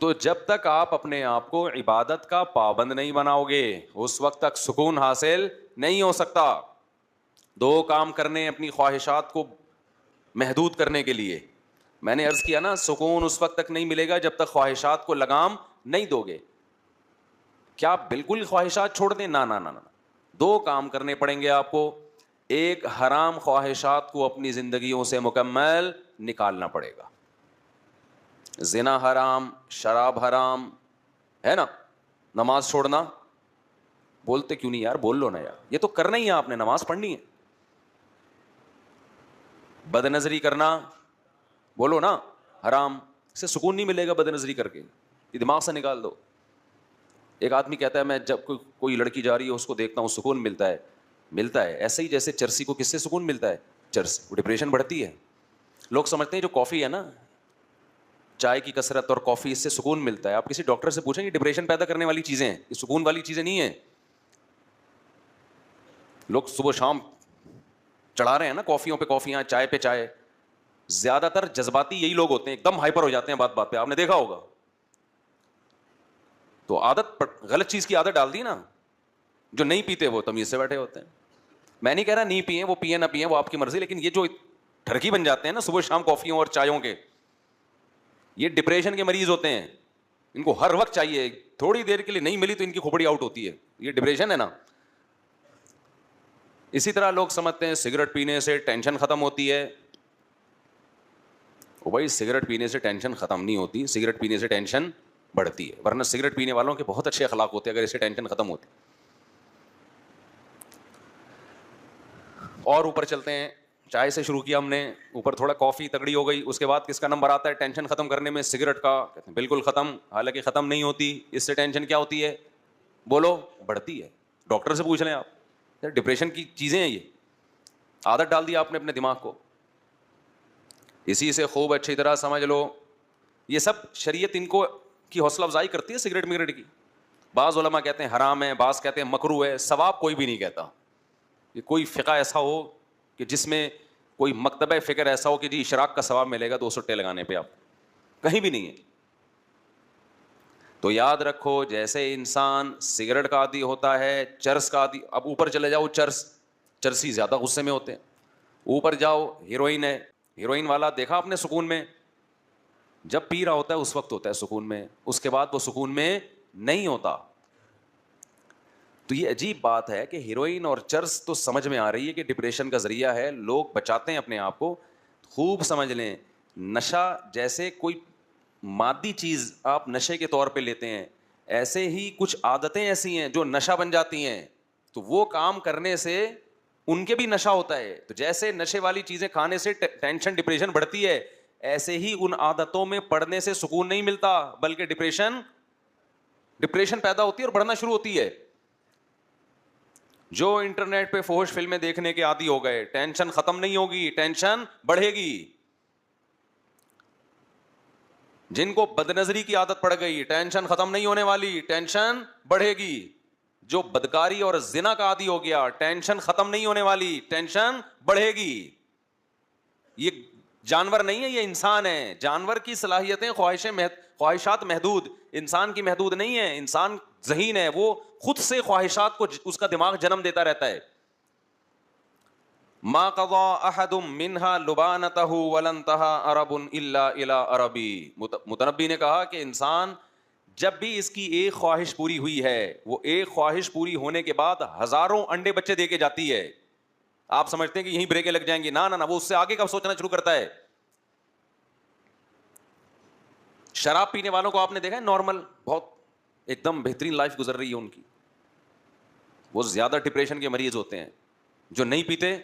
تو جب تک آپ اپنے آپ کو عبادت کا پابند نہیں بناؤ گے اس وقت تک سکون حاصل نہیں ہو سکتا. دو کام کرنے اپنی خواہشات کو محدود کرنے کے لیے. میں نے عرض کیا نا, سکون اس وقت تک نہیں ملے گا جب تک خواہشات کو لگام نہیں دو گے. کیا آپ بالکل خواہشات چھوڑ دیں؟ نہ نہ نہ. دو کام کرنے پڑیں گے آپ کو. ایک, حرام خواہشات کو اپنی زندگیوں سے مکمل نکالنا پڑے گا. زنا حرام, شراب حرام ہے نا. نماز چھوڑنا, بولتے کیوں نہیں یار, بول لو نا یار, یہ تو کرنا ہی ہے, آپ نے نماز پڑھنی ہے. بد نظری کرنا, بولو نا, حرام. اس سے سکون نہیں ملے گا بد نظری کر کے, یہ دماغ سے نکال دو. ایک آدمی کہتا ہے میں جب کوئی لڑکی جا رہی ہے اس کو دیکھتا ہوں سکون ملتا ہے. ملتا ہے ایسے ہی جیسے چرسی کو کس سے سکون ملتا ہے؟ چرس, ڈپریشن بڑھتی ہے. لوگ سمجھتے ہیں جو کافی ہے نا, چائے کی کثرت اور کافی, اس سے سکون ملتا ہے. آپ کسی ڈاکٹر سے پوچھیں, یہ ڈپریشن پیدا کرنے والی چیزیں ہیں, یہ سکون والی چیزیں نہیں ہیں. لوگ صبح شام چڑھا رہے ہیں نا کافیوں پہ کافیاں, چائے پہ چائے. زیادہ تر جذباتی یہی لوگ ہوتے ہیں, ایک دم ہائپر ہو جاتے ہیں بات بات پہ, آپ نے دیکھا ہوگا. تو عادت, غلط چیز کی عادت ڈال دی نا. جو نہیں پیتے وہ تمیز سے بیٹھے ہوتے ہیں. میں نہیں کہہ رہا نہیں پیئیں, وہ پیئیں نہ پیئیں وہ آپ کی مرضی, لیکن یہ جو ٹھرکی بن جاتے ہیں نا صبح شام کافیوں اور چایوں کے, یہ ڈپریشن کے مریض ہوتے ہیں. ان کو ہر وقت چاہیے, تھوڑی دیر کے لیے نہیں ملی تو ان کی کھوپڑی آؤٹ ہوتی ہے. یہ ڈپریشن ہے نا. اسی طرح لوگ سمجھتے ہیں سگریٹ پینے سے ٹینشن ختم ہوتی ہے. او بھائی, سگریٹ پینے سے ٹینشن ختم نہیں ہوتی, سگریٹ پینے سے ٹینشن بڑھتی ہے. ورنہ سگریٹ پینے والوں کے بہت اچھے اخلاق ہوتے ہیں اگر اس سے ٹینشن ختم ہوتی. اور اوپر چلتے ہیں, چائے سے شروع کیا ہم نے, اوپر تھوڑا کافی تگڑی ہو گئی, اس کے بعد کس کا نمبر آتا ہے ٹینشن ختم کرنے میں؟ سگریٹ کا. کہتے ہیں بالکل ختم, حالانکہ ختم نہیں ہوتی. اس سے ٹینشن کیا ہوتی ہے؟ بولو, بڑھتی ہے. ڈاکٹر سے پوچھ لیں آپ, ڈپریشن کی چیزیں ہیں یہ, عادت ڈال دی آپ نے اپنے دماغ کو. اسی سے خوب اچھی طرح سمجھ لو, یہ سب شریعت ان کو کی حوصلہ افزائی کرتی ہے سگریٹ مگریٹ کی. بعض علماء کہتے ہیں حرام ہے, بعض کہتے ہیں مکروہ ہے, ثواب کوئی بھی نہیں کہتا. کہ کوئی فقہ ایسا ہو کہ جس میں کوئی مکتبہ فکر ایسا ہو کہ جی اشراق کا ثواب ملے گا 2 سٹے لگانے پہ, آپ کہیں بھی نہیں ہے. تو یاد رکھو, جیسے انسان سگریٹ کا عادی ہوتا ہے, چرس کا عادی, اب اوپر چلے جاؤ, چرسی زیادہ غصے میں ہوتے ہیں. اوپر جاؤ, ہیروئن ہے, ہیروئن والا دیکھا آپ نے سکون میں, جب پی رہا ہوتا ہے اس وقت ہوتا ہے سکون میں, اس کے بعد وہ سکون میں نہیں ہوتا. تو یہ عجیب بات ہے کہ ہیروئن اور چرس تو سمجھ میں آ رہی ہے کہ ڈپریشن کا ذریعہ ہے, لوگ بچاتے ہیں اپنے آپ کو. خوب سمجھ لیں, نشہ جیسے کوئی مادی چیز آپ نشے کے طور پہ لیتے ہیں, ایسے ہی کچھ عادتیں ایسی ہیں جو نشہ بن جاتی ہیں. تو وہ کام کرنے سے ان کے بھی نشہ ہوتا ہے. تو جیسے نشے والی چیزیں کھانے سے ٹینشن ڈپریشن بڑھتی ہے, ایسے ہی ان عادتوں میں پڑنے سے سکون نہیں ملتا, بلکہ ڈپریشن پیدا ہوتی ہے اور بڑھنا شروع ہوتی ہے. جو انٹرنیٹ پہ فحش فلمیں دیکھنے کے عادی ہو گئے, ٹینشن ختم نہیں ہوگی, ٹینشن بڑھے گی. جن کو بد نظری کی عادت پڑ گئی, ٹینشن ختم نہیں ہونے والی, ٹینشن بڑھے گی. جو بدکاری اور زنا کا عادی ہو گیا, ٹینشن ختم نہیں ہونے والی, ٹینشن بڑھے گی. یہ جانور نہیں ہے, یہ انسان ہے. جانور کی صلاحیتیں خواہشات محدود, انسان کی محدود نہیں ہے. انسان ذہین ہے, وہ خود سے خواہشات کو اس کا دماغ جنم دیتا رہتا ہے. ما قضى احد منها لبانته ولا انتهى عرب الا الى عربی. متنبی نے کہا کہ انسان جب بھی اس کی ایک خواہش پوری ہوئی ہے, وہ ایک خواہش پوری ہونے کے بعد ہزاروں انڈے بچے دے کے جاتی ہے. آپ سمجھتے ہیں کہ یہیں بریکیں لگ جائیں گی, نہ وہ اس سے آگے کا سوچنا شروع کرتا ہے. شراب پینے والوں کو آپ نے دیکھا ہے, نارمل بہت ایک دم بہترین لائف گزر رہی ہے ان کی, وہ زیادہ ڈپریشن کے مریض ہوتے ہیں. جو نہیں پیتے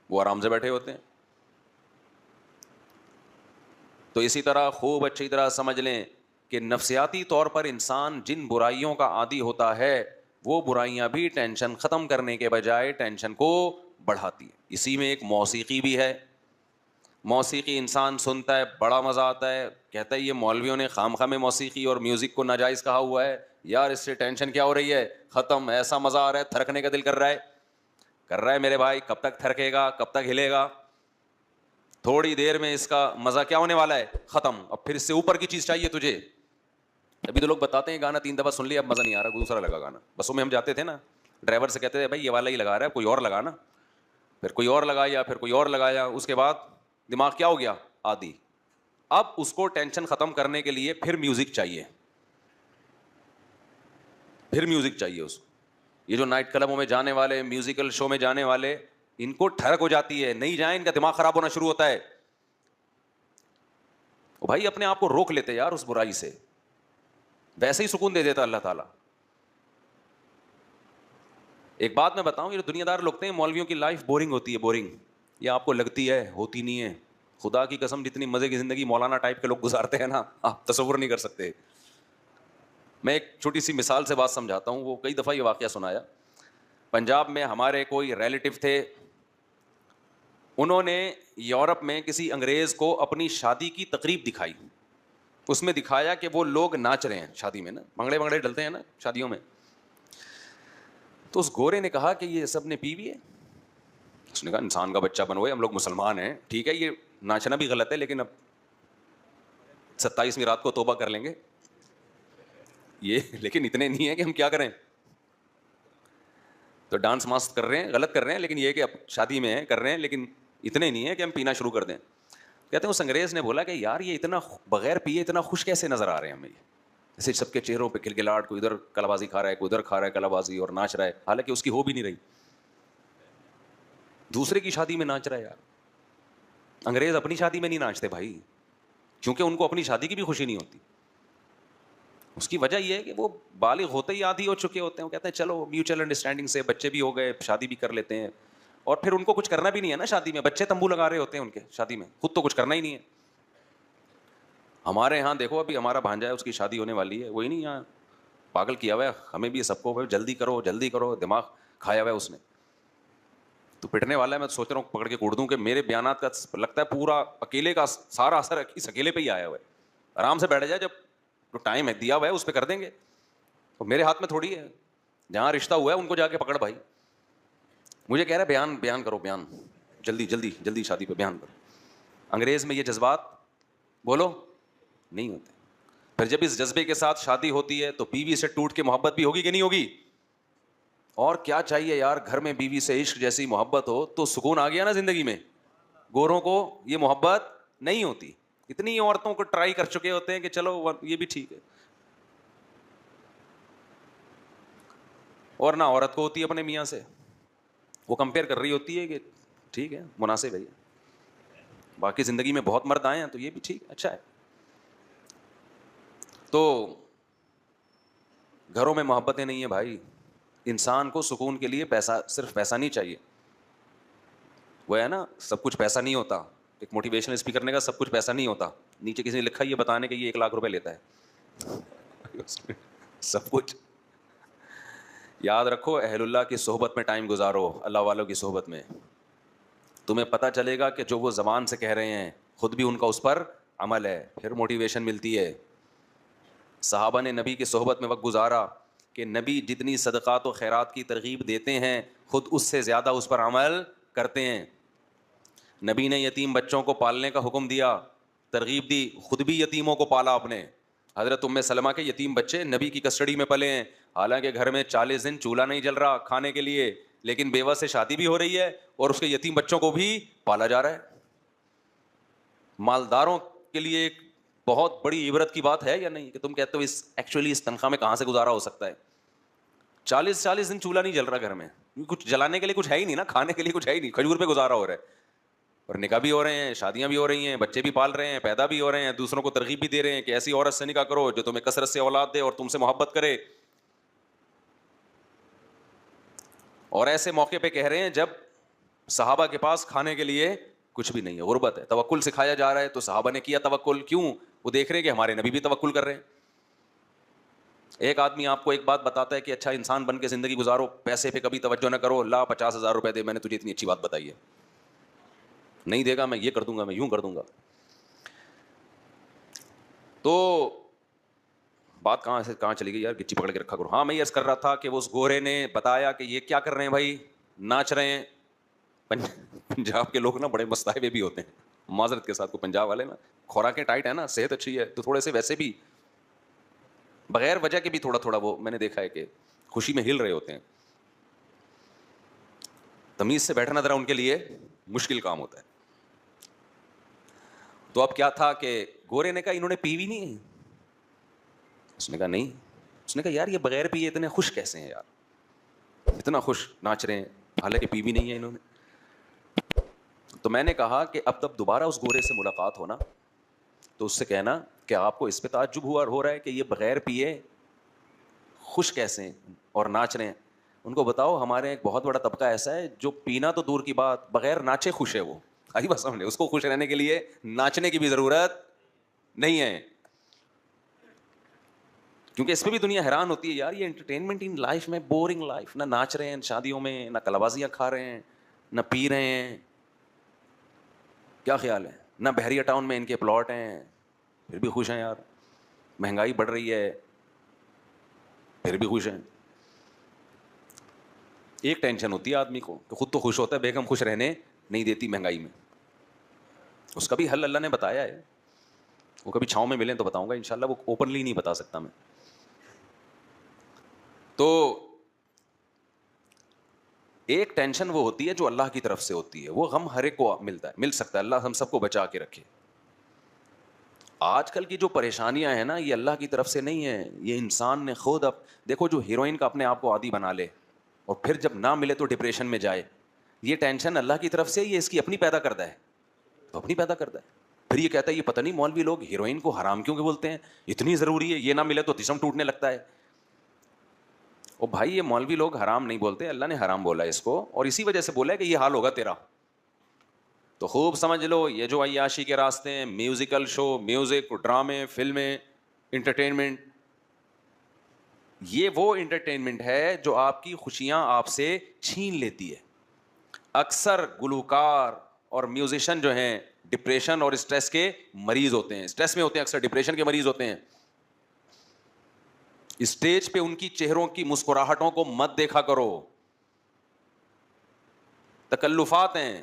وہ آرام سے بیٹھے ہوتے ہیں. تو اسی طرح خوب اچھی طرح سمجھ لیں کہ نفسیاتی طور پر انسان جن برائیوں کا عادی ہوتا ہے, وہ برائیاں بھی ٹینشن ختم کرنے کے بجائے ٹینشن کو بڑھاتی ہے. اسی میں ایک موسیقی بھی ہے. موسیقی انسان سنتا ہے, بڑا مزہ آتا ہے, کہتا ہے یہ مولویوں نے خام خواہ میں موسیقی اور میوزک کو ناجائز کہا ہوا ہے, یار اس سے ٹینشن کیا ہو رہی ہے, ختم, ایسا مزہ آ رہا ہے, تھرکنے کا دل کر رہا ہے میرے بھائی. کب تک تھرکے گا, کب تک ہلے گا؟ تھوڑی دیر میں اس کا مزہ کیا ہونے والا ہے, ختم. اب پھر اس سے اوپر کی چیز چاہیے تجھے. ابھی تو لوگ بتاتے ہیں گانا 3 دفعہ سن لیا اب مزہ نہیں آ رہا, دوسرا لگا گانا. بسوں میں ہم جاتے تھے نا, ڈرائیور سے کہتے تھے بھائی یہ والا ہی لگا رہا ہے, کوئی اور لگانا. پھر کوئی اور لگایا, پھر کوئی اور لگایا, اس کے بعد دماغ کیا ہو گیا, عادی. اب اس کو ٹینشن ختم کرنے کے لیے پھر میوزک چاہیے, پھر میوزک چاہیے اس کو. یہ جو نائٹ کلبوں میں جانے والے, میوزیکل شو میں جانے والے, ان کو ٹھڑک ہو جاتی ہے, نہیں جائیں ان کا دماغ خراب ہونا شروع ہوتا ہے. بھائی اپنے آپ کو روک لیتے یار اس برائی سے, ویسے ہی سکون دے دیتا اللہ تعالیٰ. ایک بات میں بتاؤں, یہ دنیا دار لوگ ہیں مولویوں کی لائف بورنگ ہوتی ہے, بورنگ. یہ آپ کو لگتی ہے, ہوتی نہیں ہے. خدا کی قسم جتنی مزے کی زندگی مولانا ٹائپ کے لوگ گزارتے ہیں نا, آپ تصور نہیں کر سکتے. میں ایک چھوٹی سی مثال سے بات سمجھاتا ہوں. وہ کئی دفعہ یہ واقعہ سنایا. پنجاب میں ہمارے کوئی ریلیٹو تھے, انہوں نے یورپ میں کسی انگریز کو اپنی شادی کی تقریب دکھائی. اس میں دکھایا کہ وہ لوگ ناچ رہے ہیں شادی میں نا, بھنگڑے بھنگڑے ڈلتے ہیں نا شادیوں میں. تو اس گورے نے کہا کہ یہ سب نے پی بھی ہے. اس نے کہا انسان کا بچہ بنوئے, ہم لوگ مسلمان ہیں, ٹھیک ہے یہ ناچنا بھی غلط ہے, لیکن اب 27ویں رات کو توبہ کر لیں گے یہ, لیکن اتنے نہیں ہے کہ ہم کیا کریں. تو ڈانس ماست کر رہے ہیں, غلط کر رہے ہیں, لیکن یہ کہ اب شادی میں ہیں کر رہے ہیں, لیکن اتنے نہیں ہے کہ ہم پینا شروع کر دیں. کہتے ہیں اس انگریز نے بولا کہ یار یہ اتنا بغیر پیے اتنا خوش کیسے نظر آ رہے ہیں ہمیں, جیسے سب کے چہروں پہ کلکلاہٹ, کوئی ادھر کلا بازی کھا رہا ہے, کوئی ادھر کھا رہا ہے کلا بازی اور ناچ رہا ہے, حالانکہ اس کی ہو بھی نہیں رہی, دوسرے کی شادی میں ناچ رہا ہے. یار انگریز اپنی شادی میں نہیں ناچتے بھائی, کیونکہ ان کو اپنی شادی کی بھی خوشی نہیں ہوتی. اس کی وجہ یہ ہے کہ وہ بالغ ہوتے ہی عادی ہو چکے ہوتے ہیں. وہ کہتے ہیں چلو میوچل انڈرسٹینڈنگ سے بچے بھی ہو گئے, شادی بھی کر لیتے ہیں, اور پھر ان کو کچھ کرنا بھی نہیں ہے نا شادی میں. بچے تمبو لگا رہے ہوتے ہیں ان کے شادی میں, خود تو کچھ کرنا ہی نہیں ہے. ہمارے یہاں دیکھو ابھی ہمارا بھانجا ہے, اس کی شادی ہونے والی ہے, وہی نہیں یہاں پاگل کیا ہوا ہے ہمیں بھی سب کو, جلدی کرو جلدی کرو, دماغ کھایا ہوا ہے اس نے. تو پٹنے والا ہے, میں سوچ رہا ہوں پکڑ کے کوڑ دوں کہ میرے بیانات کا لگتا ہے پورا اکیلے کا سارا اثر اس اکیلے پہ ہی آیا ہوا ہے. آرام سے بیٹھ جائے, جب جو ٹائم ہے دیا ہوا ہے اس پہ کر دیں گے. تو میرے ہاتھ میں تھوڑی ہے, جہاں رشتہ ہوا ہے ان کو جا کے پکڑ بھائی. مجھے کہہ رہا ہے بیان کرو, بیان جلدی جلدی جلدی شادی پہ بیان کرو. انگریز میں یہ جذبات بولو نہیں ہوتے. پھر جب اس جذبے کے ساتھ شادی ہوتی ہے تو بیوی سے ٹوٹ کے محبت بھی ہوگی کہ نہیں ہوگی. اور کیا چاہیے یار, گھر میں بیوی سے عشق جیسی محبت ہو تو سکون آ گیا نا زندگی میں. گوروں کو یہ محبت نہیں ہوتی. اتنی عورتوں کو ٹرائی کر چکے ہوتے ہیں کہ چلو یہ بھی ٹھیک ہے, اور نہ عورت کو ہوتی ہے اپنے میاں سے. وہ کمپیئر کر رہی ہوتی ہے کہ ٹھیک ہے مناسب ہے, باقی زندگی میں بہت مرد آئے ہیں تو یہ بھی ٹھیک اچھا ہے. تو گھروں میں محبتیں نہیں ہیں بھائی. انسان کو سکون کے لیے پیسہ, صرف پیسہ نہیں چاہیے. وہ ہے نا سب کچھ پیسہ نہیں ہوتا, ایک موٹیویشنل اسپیکر نے کہا سب کچھ پیسہ نہیں ہوتا. نیچے کسی نے لکھا یہ بتانے کہ یہ 1,00,000 روپے لیتا ہے سب کچھ. یاد رکھو اہل اللہ کی صحبت میں ٹائم گزارو, اللہ والوں کی صحبت میں, تمہیں پتہ چلے گا کہ جو وہ زبان سے کہہ رہے ہیں خود بھی ان کا اس پر عمل ہے, پھر موٹیویشن ملتی ہے. صحابہ نے نبی کی صحبت میں وقت گزارا کہ نبی جتنی صدقات و خیرات کی ترغیب دیتے ہیں خود اس سے زیادہ اس پر عمل کرتے ہیں. نبی نے یتیم بچوں کو پالنے کا حکم دیا, ترغیب دی, خود بھی یتیموں کو پالا اپنے. حضرت ام سلمہ کے یتیم بچے نبی کی کسٹڈی میں پلے ہیں, حالانکہ گھر میں 40 دن چولہا نہیں جل رہا کھانے کے لیے, لیکن بیوہ سے شادی بھی ہو رہی ہے اور اس کے یتیم بچوں کو بھی پالا جا رہا ہے. مالداروں کے لیے ایک بہت بڑی عبرت کی بات ہے یا نہیں, کہ تم کہتے ہو اس تنخواہ میں کہاں سے گزارا ہو سکتا ہے. 40 دن چولہا نہیں جل رہا گھر میں, کچھ جلانے کے لیے کچھ ہے ہی نہیں نا, کھانے کے لیے کچھ ہے ہی نہیں, کھجور پہ گزارا ہو رہا ہے. اور نکاح بھی ہو رہے ہیں, شادیاں بھی ہو رہی ہیں, بچے بھی پال رہے ہیں, پیدا بھی ہو رہے ہیں, دوسروں کو ترغیب بھی دے رہے ہیں کہ ایسی عورت سے نکاح کرو جو تمہیں کثرت سے اولاد دے اور تم سے محبت کرے. اور ایسے موقع پہ کہہ رہے ہیں جب صحابہ کے پاس کھانے کے لیے کچھ بھی نہیں ہے, غربت ہے, توکل سکھایا جا رہا ہے. تو صحابہ نے کیا توکل, کیوں؟ وہ دیکھ رہے ہیں کہ ہمارے نبی بھی توکل کر رہے ہیں. ایک آدمی آپ کو ایک بات بتاتا ہے کہ اچھا انسان بن کے زندگی گزارو, پیسے پہ کبھی توجہ نہ کرو, لا 50,000 روپے دے, میں نے تجھے اتنی اچھی بات بتائی ہے, نہیں دے گا میں یہ کر دوں گا, میں یوں کر دوں گا. تو بات کہاں چلی گئی یار, گچی پکڑ کے رکھا کرو. ہاں میں یہ عرض کر رہا تھا کہ وہ اس گورے نے بتایا کہ یہ کیا کر رہے ہیں بھائی, ناچ رہے ہیں. پنجاب کے لوگ نا بڑے مستعفے بھی ہوتے ہیں, معذرت کے ساتھ, کو پنجاب والے نا خوراکیں ٹائٹ ہے نا, صحت اچھی ہے تو تھوڑے سے ویسے بھی بغیر وجہ کے بھی تھوڑا تھوڑا وہ میں نے دیکھا ہے کہ خوشی میں ہل رہے ہوتے ہیں. تمیز سے بیٹھنا ذرا ان کے لیے مشکل کام ہوتا ہے. تو اب کیا تھا کہ گورے نے کہا انہوں نے پی بھی نہیں. اس نے کہا نہیں. اس نے کہا یار یہ بغیر پیے اتنے خوش کیسے ہیں یار, اتنا خوش ناچ رہے ہیں حالانکہ پی بھی نہیں ہے انہوں نے. تو میں نے کہا کہ اب تب دوبارہ اس گورے سے ملاقات ہونا تو اس سے کہنا کہ آپ کو اس پہ تعجب ہوا اور ہو رہا ہے کہ یہ بغیر پیے خوش کیسے ہیں اور ناچ رہے ہیں. ان کو بتاؤ ہمارے ایک بہت بڑا طبقہ ایسا ہے جو پینا تو دور کی بات بغیر ناچے خوش ہے. وہ آئی بات سمجھ لے, اس کو خوش رہنے کے لیے ناچنے کی بھی ضرورت نہیں ہے. کیونکہ اس پہ بھی دنیا حیران ہوتی ہے یار یہ انٹرٹینمنٹ ان لائف میں بورنگ لائف, نہ ناچ رہے ہیں شادیوں میں, نہ کلابازیاں کھا رہے ہیں, نہ پی رہے ہیں. کیا خیال ہے؟ نہ بحریہ ٹاؤن میں ان کے پلاٹ ہیں پھر بھی خوش ہیں یار. مہنگائی بڑھ رہی ہے پھر بھی خوش ہیں. ایک ٹینشن ہوتی ہے آدمی کو کہ خود تو خوش ہوتا ہے, بیگم خوش رہنے نہیں دیتی مہنگائی میں. اس کا بھی حل اللہ نے بتایا ہے, وہ کبھی چھاؤں میں ملیں تو بتاؤں گا انشاءاللہ, وہ اوپنلی نہیں بتا سکتا میں. تو ایک ٹینشن وہ ہوتی ہے جو اللہ کی طرف سے ہوتی ہے, وہ غم ہر ایک کو مل سکتا ہے, اللہ ہم سب کو بچا کے رکھے. آج کل کی جو پریشانیاں ہیں نا یہ اللہ کی طرف سے نہیں ہیں, یہ انسان نے خود. اب دیکھو جو ہیروئن کا اپنے آپ کو عادی بنا لے اور پھر جب نہ ملے تو ڈپریشن میں جائے, یہ ٹینشن اللہ کی طرف سے یہ اس کی اپنی پیدا کرتا ہے, تو اپنی پیدا کرتا ہے. پھر یہ کہتا ہے یہ پتہ نہیں مولوی لوگ ہیروئن کو حرام کیوں کہ بولتے ہیں, اتنی ضروری ہے, یہ نہ ملے تو جسم ٹوٹنے لگتا ہے. او بھائی یہ مولوی لوگ حرام نہیں بولتے, اللہ نے حرام بولا ہے اس کو, اور اسی وجہ سے بولا ہے کہ یہ حال ہوگا تیرا. تو خوب سمجھ لو یہ جو عیاشی کے راستے ہیں, میوزیکل شو, میوزک, ڈرامے, فلمیں, انٹرٹینمنٹ, یہ وہ انٹرٹینمنٹ ہے جو آپ کی خوشیاں آپ سے چھین لیتی ہے. اکثر گلوکار اور میوزیشین جو ہیں ڈپریشن اور اسٹریس کے مریض ہوتے ہیں, اسٹریس میں ہوتے ہیں, اکثر ڈپریشن کے مریض ہوتے ہیں. اسٹیج پہ ان کی چہروں کی مسکراہٹوں کو مت دیکھا کرو, تکلفات ہیں.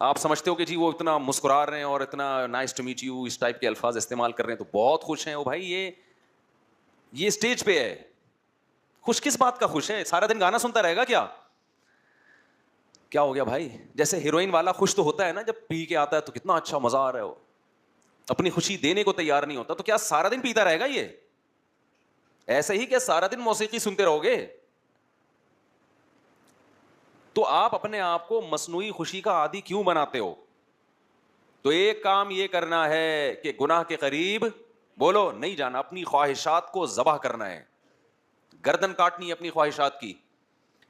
آپ سمجھتے ہو کہ جی وہ اتنا مسکرا رہے ہیں اور اتنا نائس ٹو میٹ یو اس ٹائپ کے الفاظ استعمال کر رہے ہیں تو بہت خوش ہیں. او بھائی یہ اسٹیج پہ ہے, خوش کس بات کا خوش ہے؟ سارا دن گانا سنتا رہے گا کیا ہو گیا بھائی؟ جیسے ہیروئن والا خوش تو ہوتا ہے نا جب پی کے آتا ہے تو کتنا اچھا مزہ آ رہا ہے, وہ اپنی خوشی دینے کو تیار نہیں ہوتا, تو کیا سارا دن پیتا رہے گا یہ؟ ایسے ہی کیا سارا دن موسیقی سنتے رہو گے؟ تو آپ اپنے آپ کو مصنوعی خوشی کا عادی کیوں بناتے ہو؟ تو ایک کام یہ کرنا ہے کہ گناہ کے قریب بولو نہیں جانا, اپنی خواہشات کو ذبح کرنا ہے, گردن کاٹنی ہے اپنی خواہشات کی.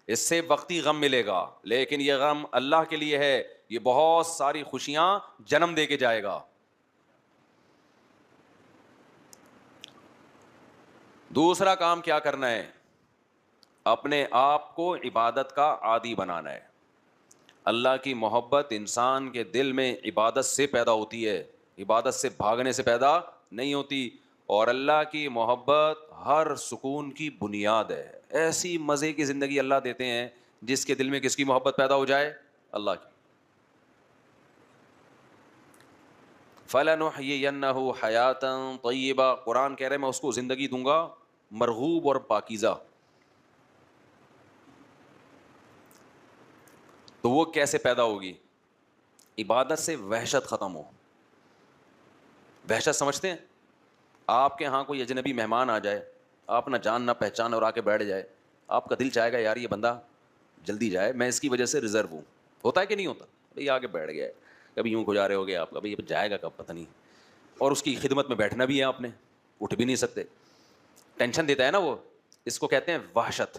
اس سے وقتی غم ملے گا لیکن یہ غم اللہ کے لیے ہے, یہ بہت ساری خوشیاں جنم دے کے جائے گا. دوسرا کام کیا کرنا ہے؟ اپنے آپ کو عبادت کا عادی بنانا ہے. اللہ کی محبت انسان کے دل میں عبادت سے پیدا ہوتی ہے, عبادت سے بھاگنے سے پیدا نہیں ہوتی. اور اللہ کی محبت ہر سکون کی بنیاد ہے. ایسی مزے کی زندگی اللہ دیتے ہیں جس کے دل میں کس کی محبت پیدا ہو جائے؟ اللہ کی. فَلَنُحْيِيَنَّهُ حَيَاةً طَيِّبَةً, قرآن کہہ رہے میں اس کو زندگی دوں گا مرغوب اور پاکیزہ. تو وہ کیسے پیدا ہوگی؟ عبادت سے وحشت ختم ہو. وحشت سمجھتے ہیں؟ آپ کے ہاں کوئی اجنبی مہمان آ جائے, آپ نہ جان نہ پہچان, اور آ کے بیٹھ جائے, آپ کا دل چاہے گا یار یہ بندہ جلدی جائے, میں اس کی وجہ سے ریزرو ہوں. ہوتا ہے کہ نہیں ہوتا؟ بھائی آ کے بیٹھ گیا ہے, کبھی یوں گزارے ہو گیا آپ کا, بھائی یہ جائے گا کب پتہ نہیں, اور اس کی خدمت میں بیٹھنا بھی ہے آپ نے, اٹھ بھی نہیں سکتے, ٹینشن دیتا ہے نا وہ. اس کو کہتے ہیں وحشت.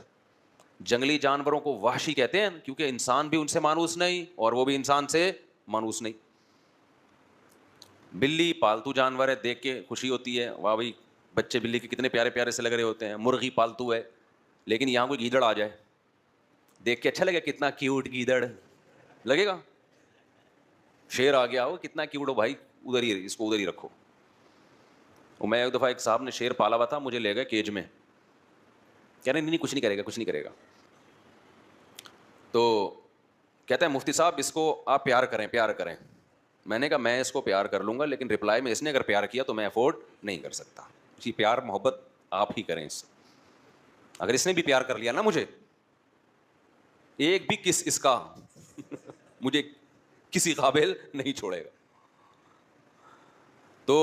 جنگلی جانوروں کو وحشی کہتے ہیں کیونکہ انسان بھی ان سے مانوس نہیں اور وہ بھی انسان سے مانوس نہیں. بلی پالتو جانور ہے, دیکھ کے خوشی ہوتی ہے, واہ بھائی بچے بلی کے کتنے پیارے پیارے سے لگ رہے ہوتے ہیں. مرغی پالتو ہے, لیکن یہاں کوئی گیدڑ آ جائے دیکھ کے اچھا لگے, کتنا کیوٹ گیدڑ لگے گا. شیر آ گیا ہو, کتنا کیوٹ ہو بھائی, ادھر ہی اس کو ادھر ہی رکھو. میں ایک دفعہ ایک صاحب نے شیر پالا ہوا تھا, مجھے لے گئے کیج میں, کہہ رہے نہیں کچھ نہیں کرے گا, کچھ نہیں کرے گا. تو کہتا ہے مفتی صاحب اس کو آپ پیار کریں, پیار میں نے کہا میں اس کو پیار کر لوں گا لیکن رپلائی میں اس نے اگر پیار کیا تو میں افورڈ نہیں کر سکتا. جی پیار محبت آپ ہی کریں اس سے. اگر اس نے بھی پیار کر لیا نا مجھے, ایک بھی کس اس کا مجھے کسی قابل نہیں چھوڑے گا. تو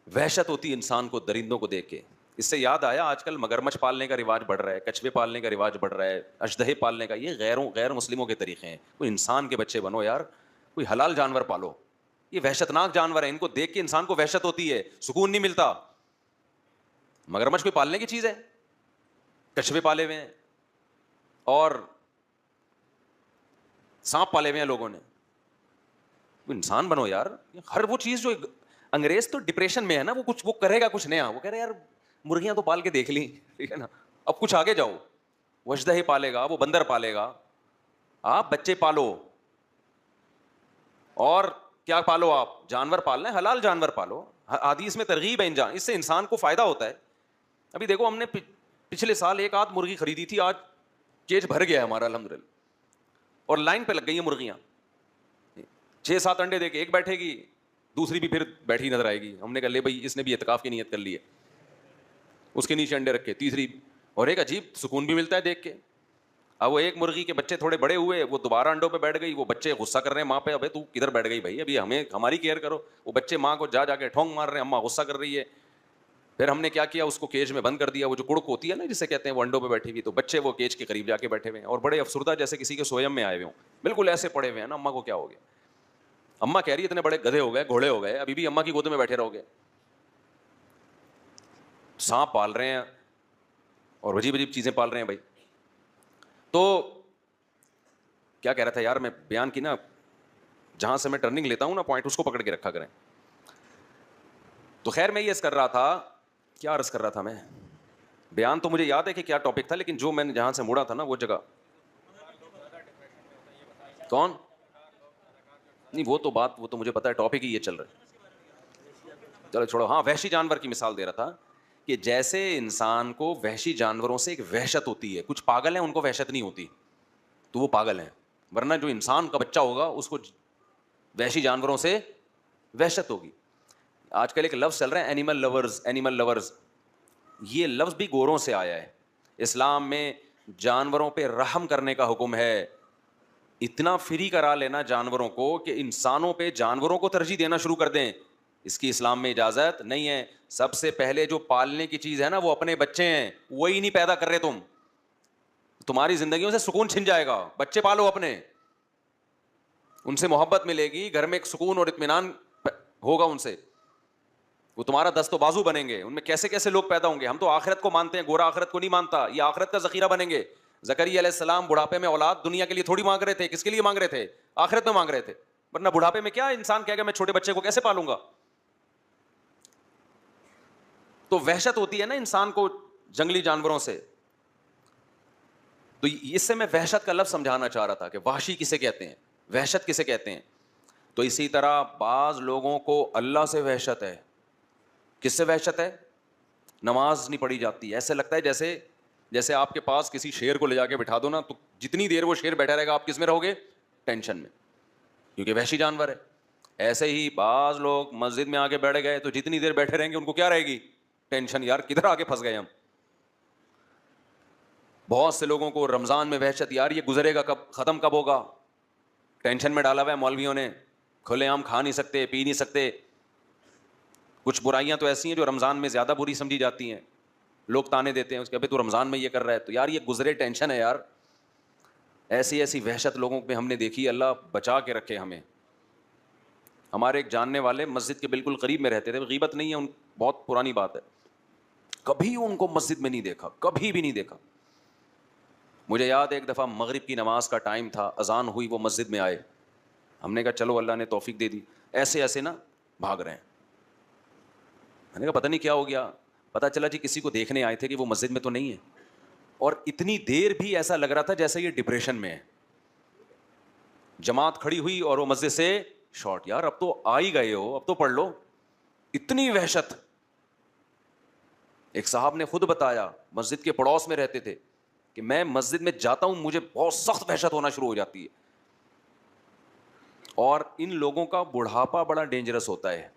وحشت ہوتی انسان کو درندوں کو دیکھ کے. اس سے یاد آیا, آج کل مگرمچھ پالنے کا رواج بڑھ رہا ہے, کچھوے پالنے کا رواج بڑھ رہا ہے, اژدہے پالنے کا. یہ غیر مسلموں کے طریقے ہیں. کوئی انسان کے بچے بنو یار, کوئی حلال جانور پالو. یہ وحشتناک جانور ہے, ان کو دیکھ کے انسان کو وحشت ہوتی ہے, سکون نہیں ملتا. مگرمچھ کوئی پالنے کی چیز ہے؟ کچھوے پالے ہوئے ہیں اور سانپ پالے ہوئے ہیں لوگوں نے. انسان بنو یار. ہر وہ چیز جو انگریز تو ڈپریشن میں ہے نا, وہ کچھ وہ کرے گا کچھ نیا. وہ کہہ رہے یار مرغیاں تو پال کے دیکھ لی, ٹھیک ہے نا, اب کچھ آگے جاؤ. وہ اژدہے پالے گا, وہ بندر پالے گا. آپ بچے پالو, اور کیا پالو, آپ جانور پالنا ہے, حلال جانور پالو. حدیث میں ترغیب ہے اس سے انسان کو فائدہ ہوتا ہے. ابھی دیکھو ہم نے پچھلے سال ایک آدھ مرغی خریدی تھی, آج کیج بھر گیا ہے ہمارا الحمدللہ, اور لائن پہ لگ گئی ہیں مرغیاں. 6-7 انڈے دے کے ایک بیٹھے گی, دوسری بھی پھر بیٹھی نظر آئے گی. ہم نے کہا لے بھائی اس نے بھی اعتکاف کی نیت کر لی ہے, اس کے نیچے انڈے رکھے, تیسری, اور ایک عجیب سکون بھی ملتا ہے دیکھ کے. اب وہ ایک مرغی کے بچے تھوڑے بڑے ہوئے, وہ دوبارہ انڈوں پہ بیٹھ گئی. وہ بچے غصہ کر رہے ہیں ماں پہ, ابے تو کدھر بیٹھ گئی بھائی, ابھی ہمیں ہماری کیئر کرو. وہ بچے ماں کو جا کے ٹھونگ مار رہے ہیں, اماں غصہ کر رہی ہے. پھر ہم نے کیا کیا, اس کو کیج میں بند کر دیا. وہ جو کڑک ہوتی ہے نا جسے کہتے ہیں, وہ انڈوں پہ بیٹھی ہوئی, تو بچے وہ کیج کے قریب جا کے بیٹھے ہوئے ہیں, اور بڑے افسردہ جیسے کسی کے سویم میں آئے ہوئے ہوں, بالکل ایسے پڑے ہوئے ہیں نا. اماں کو کیا ہو گیا؟ اماں کہہ رہی ہے اتنے بڑے گدھے ہو گئے, گھوڑے ہو گئے, ابھی بھی اماں کی گود میں بیٹھے رہو گے. سانپ پال رہے ہیں اور عجیب عجیب چیزیں پال رہے ہیں بھائی. تو کیا کہہ رہا تھا یار میں, بیان کی نا, جہاں سے میں ٹرننگ لیتا ہوں نا پوائنٹ, اس کو پکڑ کے رکھا کریں. تو خیر میں یہ عرض کر رہا تھا, کیا عرض کر رہا تھا میں, بیان تو مجھے یاد ہے کہ کیا ٹاپک تھا, لیکن جو میں نے جہاں سے مڑا تھا نا وہ جگہ. کون؟ نہیں وہ تو بات, وہ تو مجھے پتا ہے, ٹاپک ہی یہ چل رہا ہے. چلو چھوڑو. ہاں وحشی جانور کی مثال دے رہا تھا کہ جیسے انسان کو وحشی جانوروں سے ایک وحشت ہوتی ہے. کچھ پاگل ہیں ان کو وحشت نہیں ہوتی, تو وہ پاگل ہیں. ورنہ جو انسان کا بچہ ہوگا اس کو وحشی جانوروں سے وحشت ہوگی. آج کل ایک لفظ چل رہا ہے اینیمل لورز, اینیمل لورز. یہ لفظ بھی گوروں سے آیا ہے. اسلام میں جانوروں پہ رحم کرنے کا حکم ہے. اتنا فری کرا لینا جانوروں کو کہ انسانوں پہ جانوروں کو ترجیح دینا شروع کر دیں, اس کی اسلام میں اجازت نہیں ہے. سب سے پہلے جو پالنے کی چیز ہے نا وہ اپنے بچے ہیں, وہی نہیں پیدا کر رہے تم, تمہاری زندگیوں سے سکون چھن جائے گا. بچے پالو اپنے, ان سے محبت ملے گی, گھر میں ایک سکون اور اطمینان ہوگا ان سے, وہ تمہارا دست و بازو بنیں گے. ان میں کیسے کیسے لوگ پیدا ہوں گے. ہم تو آخرت کو مانتے ہیں, گورا آخرت کو نہیں مانتا. یہ آخرت کا ذخیرہ بنیں گے. زکریا علیہ السلام بڑھاپے میں اولاد دنیا کے لیے تھوڑی مانگ رہے تھے, کس کے لیے مانگ رہے تھے؟ آخرت میں مانگ رہے تھے. ورنہ بڑھاپے میں کیا انسان کہے گا میں چھوٹے بچے کو کیسے پالوں گا. تو وحشت ہوتی ہے نا انسان کو جنگلی جانوروں سے. تو اس سے میں وحشت کا لفظ سمجھانا چاہ رہا تھا کہ وحشی کسے کہتے ہیں, وحشت کسے کہتے ہیں. تو اسی طرح بعض لوگوں کو اللہ سے وحشت ہے. کس سے وحشت ہے؟ نماز نہیں پڑھی جاتی, ایسے لگتا ہے جیسے آپ کے پاس کسی شیر کو لے جا کے بٹھا دو نا, تو جتنی دیر وہ شیر بیٹھا رہے گا آپ کس میں رہو گے؟ ٹینشن میں, کیونکہ وحشی جانور ہے. ایسے ہی بعض لوگ مسجد میں آگے بیٹھ گئے تو جتنی دیر بیٹھے رہیں گے ان کو کیا رہے گی؟ ٹینشن, یار کدھر آگے پھنس گئے ہم. بہت سے لوگوں کو رمضان میں وحشت, یار یہ گزرے گا کب, ختم کب ہوگا. ٹینشن میں ڈالا ہوا ہے مولویوں نے, کھلے عام کھا نہیں سکتے, پی نہیں سکتے. کچھ برائیاں تو ایسی ہیں جو رمضان میں زیادہ بری سمجھی جاتی ہیں, لوگ تانے دیتے ہیں اس کے, ابھی تو رمضان میں یہ کر رہا ہے, تو یار یہ گزرے, ٹینشن ہے یار. ایسی ایسی وحشت لوگوں میں ہم نے دیکھی, اللہ بچا کے رکھے ہمیں. ہمارے ایک جاننے والے مسجد کے بالکل قریب میں رہتے تھے, غیبت نہیں ہے, ان بہت پرانی بات ہے, کبھی ان کو مسجد میں نہیں دیکھا, کبھی بھی نہیں دیکھا. مجھے یاد ہے ایک دفعہ مغرب کی نماز کا ٹائم تھا, اذان ہوئی, وہ مسجد میں آئے. ہم نے کہا چلو اللہ نے توفیق دے دی. ایسے ایسے نا بھاگ رہے ہیں. میں نے کہا پتہ نہیں کیا ہو گیا. پتہ چلا جی کسی کو دیکھنے آئے تھے کہ وہ مسجد میں تو نہیں ہے, اور اتنی دیر بھی ایسا لگ رہا تھا جیسے یہ ڈپریشن میں ہے. جماعت کھڑی ہوئی اور وہ مسجد سے شارٹ. یار اب تو آ ہی گئے ہو, اب تو پڑھ لو. اتنی وحشت. ایک صاحب نے خود بتایا, مسجد کے پڑوس میں رہتے تھے, کہ میں مسجد میں جاتا ہوں مجھے بہت سخت وحشت ہونا شروع ہو جاتی ہے. اور ان لوگوں کا بڑھاپا بڑا ڈینجرس ہوتا ہے.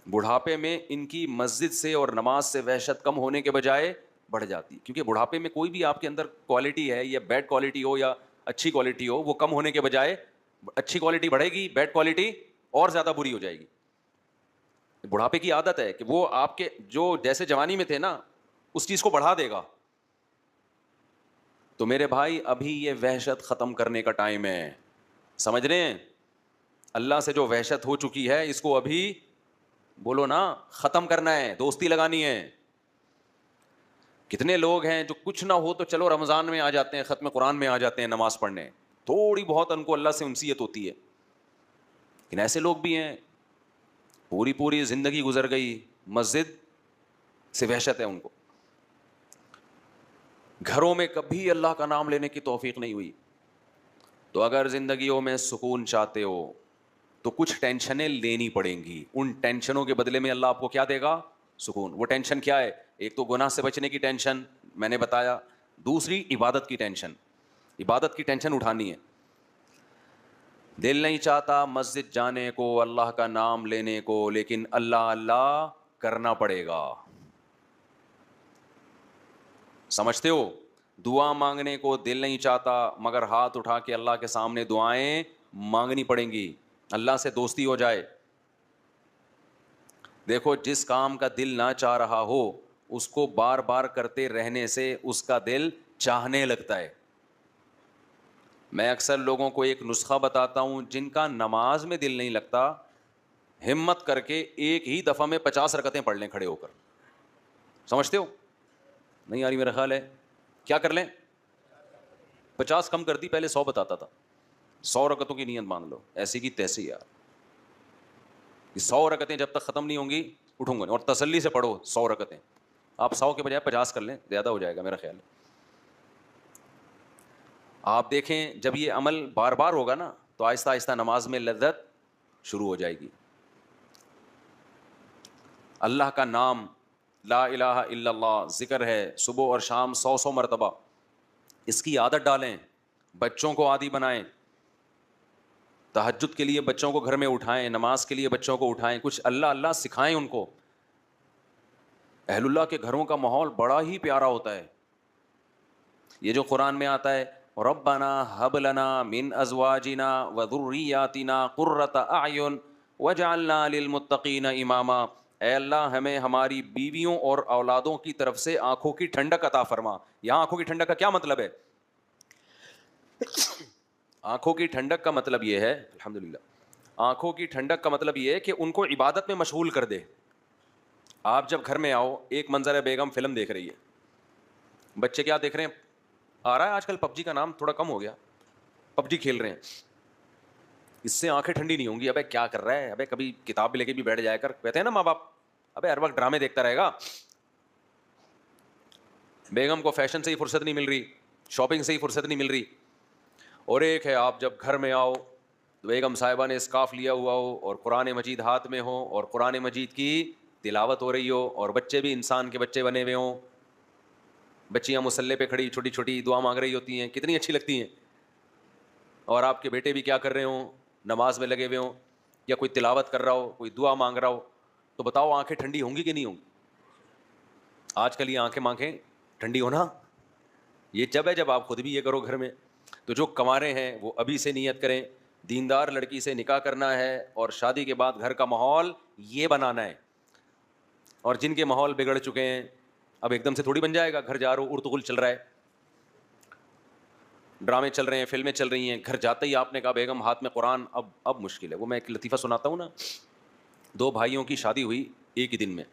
بڑھاپے میں ان کی مسجد سے اور نماز سے وحشت کم ہونے کے بجائے بڑھ جاتی ہے، کیونکہ بڑھاپے میں کوئی بھی آپ کے اندر کوالٹی ہے، یا بیڈ کوالٹی ہو یا اچھی کوالٹی ہو، وہ کم ہونے کے بجائے اچھی کوالٹی بڑھے گی، بیڈ کوالٹی اور زیادہ بری ہو جائے گی. بڑھاپے کی عادت ہے کہ وہ آپ کے جو جیسے جوانی میں تھے نا اس چیز کو بڑھا دے گا. تو میرے بھائی ابھی یہ وحشت ختم کرنے کا ٹائم ہے، سمجھ رہے ہیں؟ اللہ سے جو وحشت ہو چکی ہے اس کو ابھی بولو نا ختم کرنا ہے، دوستی لگانی ہے. کتنے لوگ ہیں جو کچھ نہ ہو تو چلو رمضان میں آ جاتے ہیں، ختم قرآن میں آ جاتے ہیں نماز پڑھنے، تھوڑی بہت ان کو اللہ سے انسیت ہوتی ہے. لیکن ایسے لوگ بھی ہیں پوری پوری زندگی گزر گئی مسجد سے وحشت ہے ان کو، گھروں میں کبھی اللہ کا نام لینے کی توفیق نہیں ہوئی. تو اگر زندگیوں میں سکون چاہتے ہو تو کچھ ٹینشنیں لینی پڑیں گی، ان ٹینشنوں کے بدلے میں اللہ آپ کو کیا دے گا؟ سکون. وہ ٹینشن کیا ہے؟ ایک تو گناہ سے بچنے کی ٹینشن میں نے بتایا، دوسری عبادت کی ٹینشن، عبادت کی ٹینشن اٹھانی ہے. دل نہیں چاہتا مسجد جانے کو، اللہ کا نام لینے کو، لیکن اللہ اللہ کرنا پڑے گا. سمجھتے ہو؟ دعا مانگنے کو دل نہیں چاہتا مگر ہاتھ اٹھا کے اللہ کے سامنے دعائیں مانگنی پڑیں گی، اللہ سے دوستی ہو جائے. دیکھو جس کام کا دل نہ چاہ رہا ہو اس کو بار بار کرتے رہنے سے اس کا دل چاہنے لگتا ہے. میں اکثر لوگوں کو ایک نسخہ بتاتا ہوں، جن کا نماز میں دل نہیں لگتا ہمت کر کے ایک ہی دفعہ میں 50 رکعتیں پڑھ لیں کھڑے ہو کر. سمجھتے ہو؟ نہیں آ رہی میرا خیال ہے. کیا کر لیں؟ 50 کم کر دی، پہلے 100 بتاتا تھا. 100 رکعتوں کی نیت مان لو، ایسی کی تیسی یار. یہ 100 رکعتیں جب تک ختم نہیں ہوں گی اٹھوں گا نہیں. اور تسلی سے پڑھو 100 رکعتیں، آپ 100 کے بجائے 50 کر لیں، زیادہ ہو جائے گا میرا خیال ہے. آپ دیکھیں جب یہ عمل بار بار ہوگا نا تو آہستہ آہستہ نماز میں لذت شروع ہو جائے گی. اللہ کا نام لا الہ الا اللہ ذکر ہے صبح اور شام 100 مرتبہ، اس کی عادت ڈالیں، بچوں کو عادی بنائیں. تہجد کے لیے بچوں کو گھر میں اٹھائیں، نماز کے لیے بچوں کو اٹھائیں، کچھ اللہ اللہ سکھائیں ان کو. اہل اللہ کے گھروں کا ماحول بڑا ہی پیارا ہوتا ہے. یہ جو قرآن میں آتا ہے ربنا ہب لنا من ازواجنا وذریاتنا قرۃ اعین وجعلنا للمتقین اماما، اے اللہ ہمیں ہماری بیویوں اور اولادوں کی طرف سے آنکھوں کی ٹھنڈک عطا فرما. یہاں آنکھوں کی ٹھنڈک کا کیا مطلب ہے؟ آنکھوں کی ٹھنڈک کا مطلب یہ ہے، الحمدللہ، آنکھوں کی ٹھنڈک کا مطلب یہ ہے کہ ان کو عبادت میں مشغول کر دے. آپ جب گھر میں آؤ، ایک منظر ہے بیگم فلم دیکھ رہی ہے، بچے کیا دیکھ رہے ہیں؟ آ رہا ہے آج کل پب جی کا نام تھوڑا کم ہو گیا، پب جی کھیل رہے ہیں. اس سے آنکھیں ٹھنڈی نہیں ہوں گی. ابے کیا کر رہا ہے؟ ابے کبھی کتاب بھی لے کے بھی بیٹھ جایا کر. کہتے ہیں نا ماں باپ ابے ہر وقت ڈرامے دیکھتا رہے گا. بیگم کو فیشن سے ہی فرصت نہیں مل رہی، شاپنگ سے ہی فرصت نہیں مل رہی. اور ایک ہے آپ جب گھر میں آؤ تو بیگم صاحبہ نے اسکارف لیا ہوا ہو اور قرآن مجید ہاتھ میں ہو اور قرآن مجید کی تلاوت ہو رہی ہو، اور بچے بھی انسان کے بچے بنے ہوئے ہوں، بچیاں مصلے پہ کھڑی چھوٹی چھوٹی دعا مانگ رہی ہوتی ہیں، کتنی اچھی لگتی ہیں. اور آپ کے بیٹے بھی کیا کر رہے ہوں؟ نماز میں لگے ہوئے ہوں، یا کوئی تلاوت کر رہا ہو، کوئی دعا مانگ رہا ہو. تو بتاؤ آنکھیں ٹھنڈی ہوں گی کہ نہیں ہوں گی؟ آج کل یہ آنکھیں ٹھنڈی ہونا یہ جب ہے جب آپ خود بھی یہ کرو گھر میں. تو جو کنوارے ہیں وہ ابھی سے نیت کریں، دیندار لڑکی سے نکاح کرنا ہے اور شادی کے بعد گھر کا ماحول یہ بنانا ہے. اور جن کے ماحول بگڑ چکے ہیں اب ایک دم سے تھوڑی بن جائے گا. گھر جا رہا ہو ارطغرل چل رہا ہے، ڈرامے چل رہے ہیں، فلمیں چل رہی ہیں، گھر جاتے ہی آپ نے کہا بیگم ہاتھ میں قرآن، اب مشکل ہے. وہ میں ایک لطیفہ سناتا ہوں نا. 2 بھائیوں کی شادی ہوئی ایک ہی دن میں،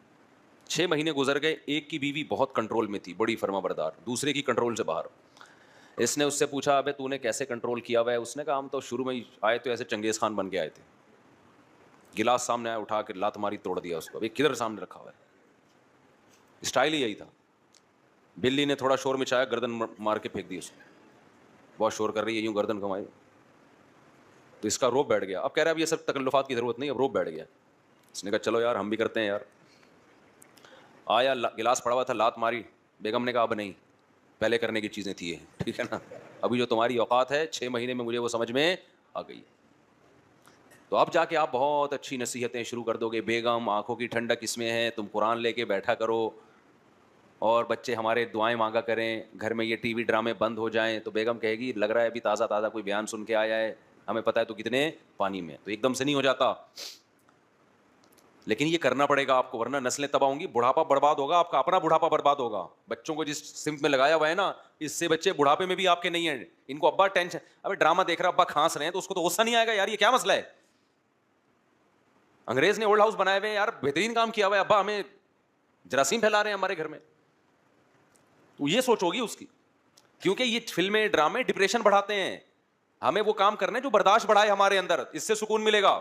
6 مہینے گزر گئے. ایک کی بیوی بہت کنٹرول میں تھی، بڑی فرما بردار، دوسرے کی کنٹرول سے باہر. اس نے اس سے پوچھا ابے تو نے کیسے کنٹرول کیا ہوا ہے؟ اس نے کہا ہم تو شروع میں ہی آئے تو ایسے چنگیز خان بن کے آئے تھے. گلاس سامنے آیا، اٹھا کے لات ماری، توڑ دیا اس کو. ابھی کدھر سامنے رکھا ہوا ہے؟ اسٹائل ہی یہی تھا. بلی نے تھوڑا شور مچایا، گردن مار کے پھینک دی اس کو. بہت شور کر رہی ہے، یوں گردن گھمائی تو اس کا روب بیٹھ گیا. اب کہہ رہا ہے اب یہ سب تکلفات کی ضرورت نہیں، اب روب بیٹھ گیا. اس نے کہا چلو یار ہم بھی کرتے ہیں یار. آیا گلاس پڑا ہوا تھا، لات ماری. بیگم نے کہا اب نہیں، پہلے کرنے کی چیزیں تھی یہ، ٹھیک ہے نا. ابھی جو تمہاری اوقات ہے 6 مہینے میں مجھے وہ سمجھ میں آ گئی. تو اب جا کے آپ بہت اچھی نصیحتیں شروع کر دو گے, بیگم آنکھوں کی ٹھنڈک اس میں ہے, تم قرآن لے کے بیٹھا کرو, اور بچے ہمارے دعائیں مانگا کریں, گھر میں یہ ٹی وی ڈرامے بند ہو جائیں. تو بیگم کہے گی لگ رہا ہے ابھی تازہ تازہ کوئی بیان سن کے آیا ہے, ہمیں پتہ ہے تو کتنے پانی میں, تو ایک دم سے نہیں ہو جاتا, لیکن یہ کرنا پڑے گا آپ کو, ورنہ نسلیں تباہ ہوں گی, بڑھاپا برباد ہوگا, آپ کا اپنا بڑھاپا برباد ہوگا. بچوں کو جس سمت میں لگایا ہوا ہے نا, اس سے بچے بڑھاپے میں بھی آپ کے نہیں ہیں. ان کو ابا ٹینشن, ابھی ڈرامہ دیکھ رہا ابا کھانس رہے ہیں تو اس کو تو غصہ نہیں آئے گا یار یہ کیا مسئلہ ہے, انگریز نے اولڈ ہاؤس بنائے ہوئے ہیں یار, بہترین کام کیا ہوا ہے, ابا ہمیں جراثیم پھیلا رہے ہیں ہمارے گھر میں. تو یہ سوچ ہوگی اس کی, کیونکہ یہ فلمیں ڈرامے ڈپریشن بڑھاتے ہیں. ہمیں وہ کام کرنا ہے جو برداشت بڑھائے ہمارے اندر, اس سے سکون ملے گا.